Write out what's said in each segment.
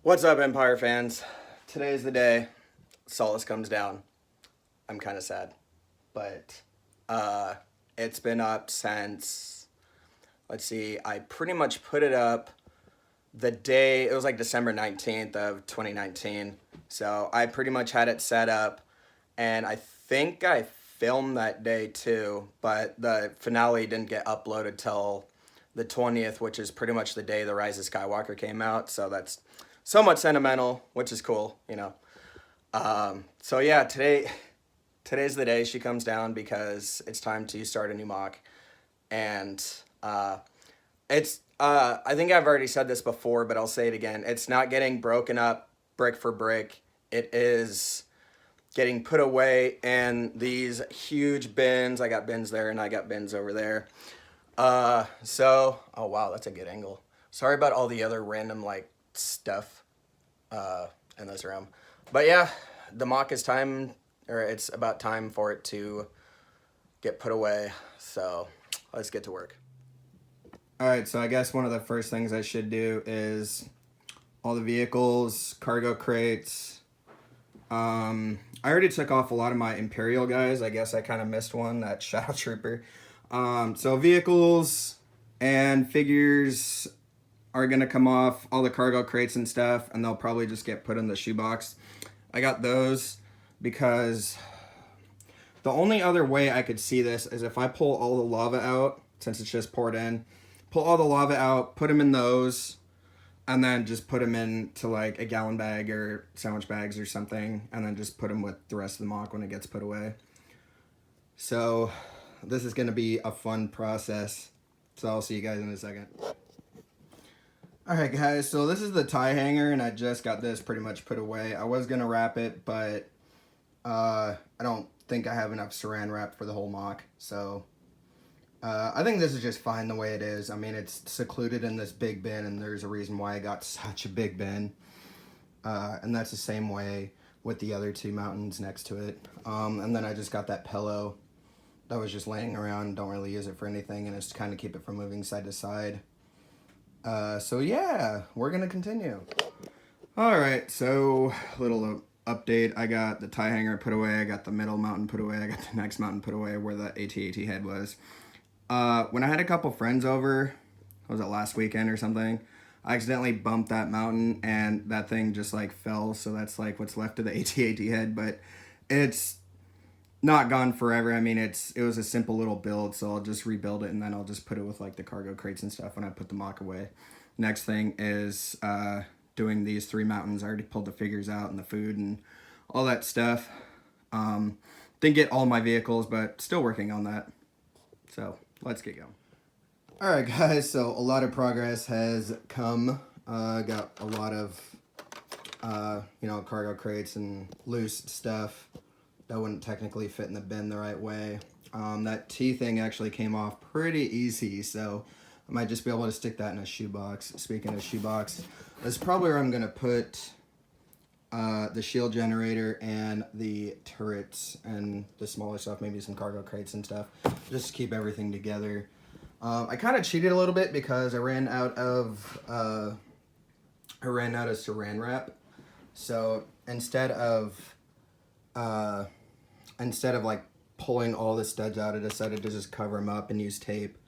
What's up, Empire fans? Today's the day Sullust comes down. I'm kind of sad, but uh, it's been up since, let's see, I pretty much put it up the day, it was like December 19th of 2019. So I pretty much had it set up, and I think I filmed that day too, but the finale didn't get uploaded till the 20th, which is pretty much the day The Rise of Skywalker came out. So that's somewhat sentimental, which is cool. So yeah, today's the day she comes down because it's time to start a new mock, and it's I think I've already said this before, but I'll say it again. It's not getting broken up brick for brick. It is getting put away in these huge bins. I got bins there and I got bins over there. Oh wow, that's a good angle. Sorry about all the other random like stuff in this room. But yeah, the mock is time, or it's about time for it to get put away. So let's get to work. All right, so I guess one of the first things I should do is all the vehicles, cargo crates. I already took off a lot of my Imperial guys. I guess I kind of missed one, that Shadow Trooper. So vehicles and figures are gonna come off, all the cargo crates and stuff, and they'll probably just get put in the shoebox. I got those because the only other way I could see this is if I pull all the lava out, since it's just poured in, pull all the lava out, put them in those, and then just put them into like a gallon bag or sandwich bags or something, and then just put them with the rest of the mock when it gets put away. So this is going to be a fun process. So I'll see you guys in a second. Alright guys, so this is the tie hanger, and I just got this pretty much put away. I was going to wrap it, but I don't think I have enough saran wrap for the whole mock. So I think this is just fine the way it is. I mean, it's secluded in this big bin, and there's a reason why I got such a big bin. And that's the same way with the other two mountains next to it. And then I just got that pillow that was just laying around. Don't really use it for anything, and it's to kind of keep it from moving side to side. So yeah, we're gonna continue. All right, so little update. I got the tie hanger put away. I got the middle mountain put away. I got the next mountain put away where the AT-AT head was. When I had a couple friends over, was it last weekend or something? I accidentally bumped that mountain and that thing just like fell. So that's like what's left of the AT-AT head, but it's not gone forever. I mean, it was a simple little build, so I'll just rebuild it, and then I'll just put it with like the cargo crates and stuff when I put the mock away. Next thing is doing these three mountains. I already pulled the figures out and the food and all that stuff. Didn't get all my vehicles, but still working on that. So let's get going. All right, guys. So a lot of progress has come. Got a lot of cargo crates and loose stuff that wouldn't technically fit in the bin the right way. That T thing actually came off pretty easy, so I might just be able to stick that in a shoebox. Speaking of shoebox, that's probably where I'm gonna put the shield generator and the turrets and the smaller stuff, maybe some cargo crates and stuff, just to keep everything together. I kind of cheated a little bit because I ran out of saran wrap, so instead of like pulling all the studs out, I decided to just cover them up and use tape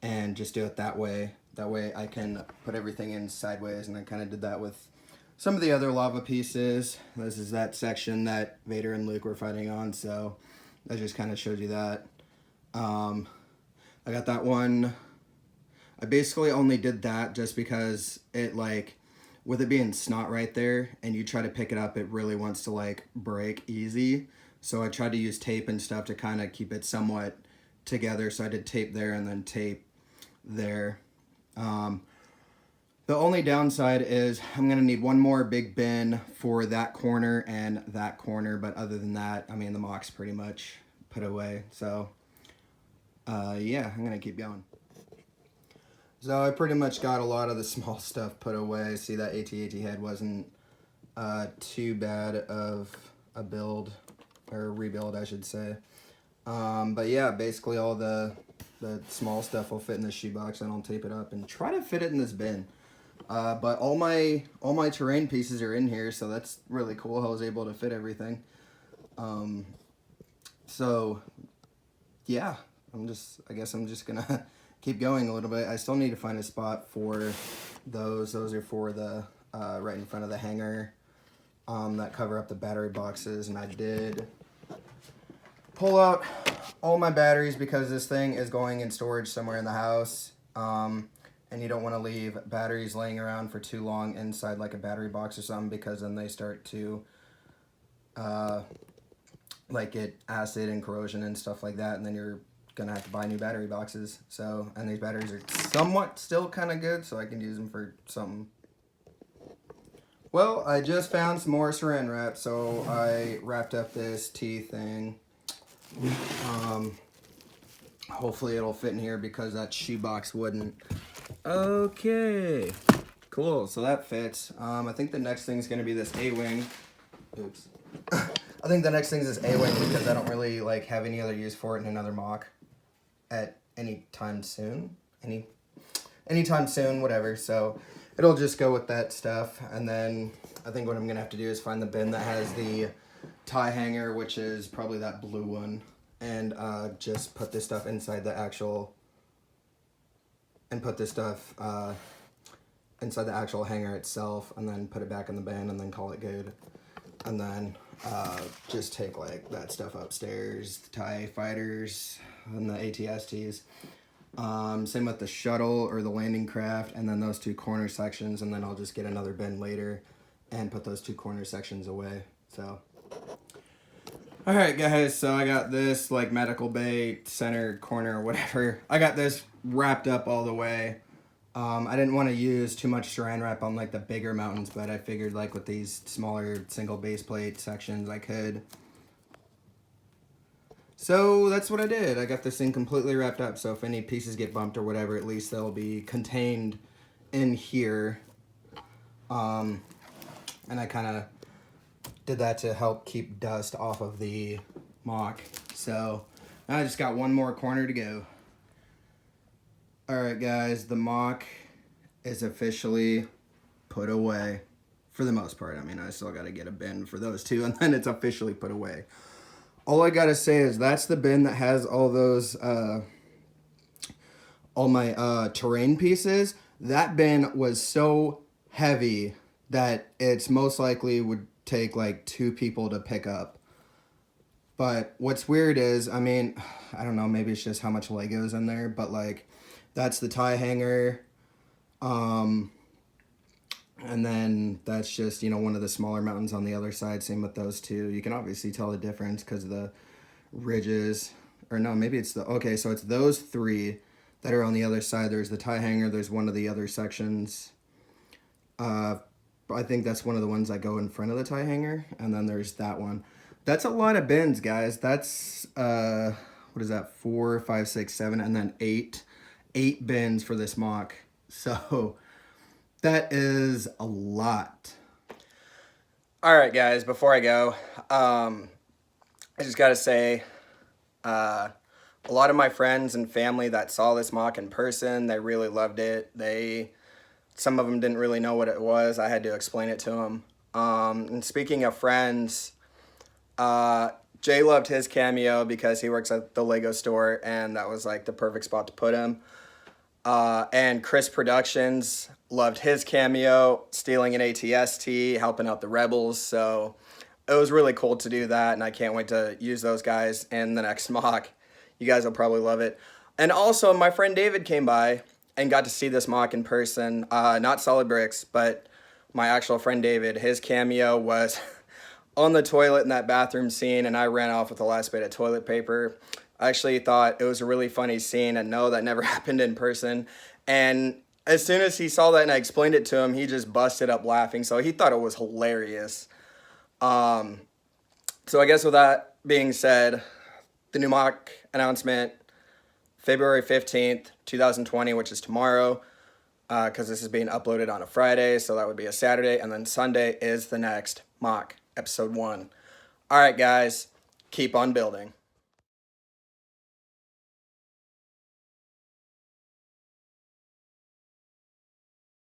and just do it that way. That way I can put everything in sideways, and I kind of did that with some of the other lava pieces. This is that section that Vader and Luke were fighting on, so that just kind of shows you that. I got that one. I basically only did that just because it, like, with it being snot right there and you try to pick it up, it really wants to like break easy. So I tried to use tape and stuff to kind of keep it somewhat together. So I did tape there and then tape there. The only downside is I'm going to need one more big bin for that corner and that corner. But other than that, I mean, the mock's pretty much put away. So yeah, I'm going to keep going. So I pretty much got a lot of the small stuff put away. See, that AT-AT head wasn't too bad of a build, or rebuild I should say. But yeah, basically all the small stuff will fit in the shoebox, and I'll tape it up and try to fit it in this bin. But all my terrain pieces are in here, so that's really cool how I was able to fit everything. So yeah, I guess I'm just gonna keep going a little bit. I still need to find a spot for those. Those are for the right in front of the hanger that cover up the battery boxes, and I did pull out all my batteries because this thing is going in storage somewhere in the house. And you don't want to leave batteries laying around for too long inside like a battery box or something, because then they start to like get acid and corrosion and stuff like that, and then you're gonna have to buy new battery boxes. So, and these batteries are somewhat still kind of good, so I can use them for something. Well, I just found some more saran wrap, so I wrapped up this tea thing. Hopefully it'll fit in here because that shoebox wouldn't. Okay, cool, so that fits. I think the next thing's gonna be this A-wing. Oops. I think the next thing is this A-wing because I don't really like have any other use for it in another mock at any time soon. Anytime soon, whatever. So it'll just go with that stuff. And then I think what I'm gonna have to do is find the bin that has the tie hanger, which is probably that blue one, and just put this stuff inside the actual, and put this stuff inside the actual hanger itself, and then put it back in the bin, and then call it good. And then just take like that stuff upstairs, the TIE fighters and the ATSTs. Same with the shuttle or the landing craft, and then those two corner sections, and then I'll just get another bin later and put those two corner sections away. So, alright guys, so I got this like medical bay center corner or whatever. I got this wrapped up all the way. I didn't want to use too much saran wrap on like the bigger mountains, but I figured like with these smaller single base plate sections I could. So that's what I did. I got this thing completely wrapped up, so if any pieces get bumped or whatever, at least they'll be contained in here. And I kind of did that to help keep dust off of the mock. So now I just got one more corner to go. Alright guys, the mock is officially put away. For the most part. I mean, I still got to get a bin for those two, and then it's officially put away. All I got to say is that's the bin that has all those, all my terrain pieces. That bin was so heavy that it's most likely would take like 2 people to pick up. But what's weird is, I mean, I don't know, maybe it's just how much Lego's in there, but like, that's the tie hanger, and then that's just, you know, one of the smaller mountains on the other side. Same with those two. You can obviously tell the difference because of the ridges, or no, maybe it's the, okay, so it's those 3 that are on the other side. There's the tie hanger, there's one of the other sections. I think that's one of the ones that go in front of the tie hanger, and then there's that one. That's a lot of bins, guys. That's, what is that, 4, 5, 6, 7, and then 8 bins for this mock. So that is a lot. All right, guys, before I go, I just got to say, a lot of my friends and family that saw this mock in person, they really loved it. Some of them didn't really know what it was. I had to explain it to them. And speaking of friends, Jay loved his cameo because he works at the Lego store, and that was like the perfect spot to put him. And Chris Productions loved his cameo, stealing an ATST, helping out the rebels. So it was really cool to do that, and I can't wait to use those guys in the next mock. You guys will probably love it. And also, my friend David came by and got to see this mock in person. Not Solid Bricks, but my actual friend David. His cameo was on the toilet in that bathroom scene, and I ran off with the last bit of toilet paper. I actually thought it was a really funny scene, and no, that never happened in person. And as soon as he saw that and I explained it to him, he just busted up laughing. So he thought it was hilarious. So I guess with that being said, the new mock announcement, February 15th, 2020, which is tomorrow, because this is being uploaded on a Friday, so that would be a Saturday, and then Sunday is the next mock, episode 1. All right, guys, keep on building.